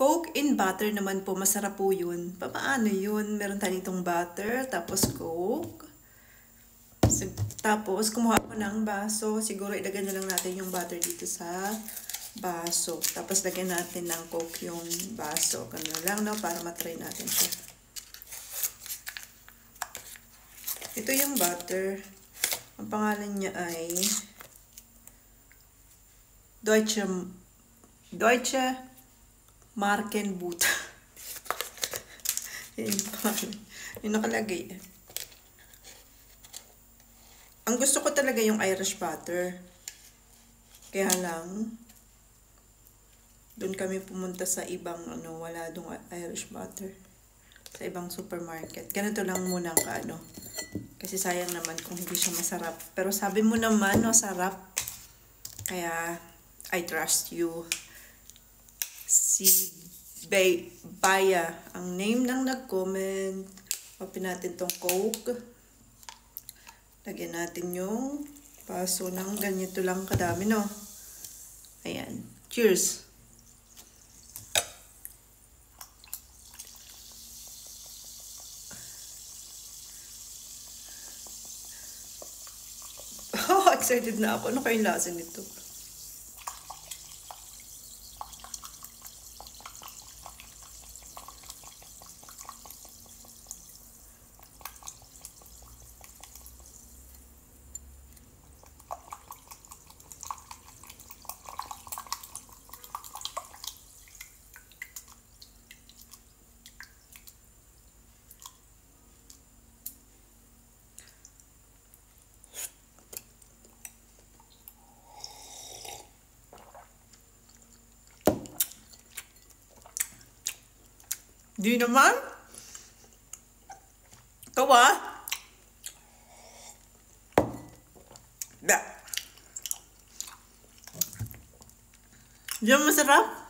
Coke in butter naman po, masarap po yun. Paano yun? Meron tayo itong butter, tapos Coke. Tapos, kumuha ko ng baso. Siguro ilagay na lang natin yung butter dito sa baso. Tapos, lagyan natin ng Coke yung baso. Ganun lang, no? Para matry natin siya. Ito yung butter. Ang pangalan niya ay Deutsche Markenbutter. Yung nakalagay. Ang gusto ko talaga yung Irish butter. Kaya lang, doon kami pumunta sa ibang, wala doon Irish butter. Sa ibang supermarket. Ganito lang muna ka, Kasi sayang naman kung hindi siya masarap. Pero sabi mo naman, sarap. Kaya, I trust you. Si Baya, ang name ng nag-comment. Open natin tong Coke. Lagyan natin yung baso ng ganito lang kadami, no? Ayan. Cheers! Oh, excited na ako. Ano kayong lasa nito? Di naman? Ikaw Da. Di naman masarap?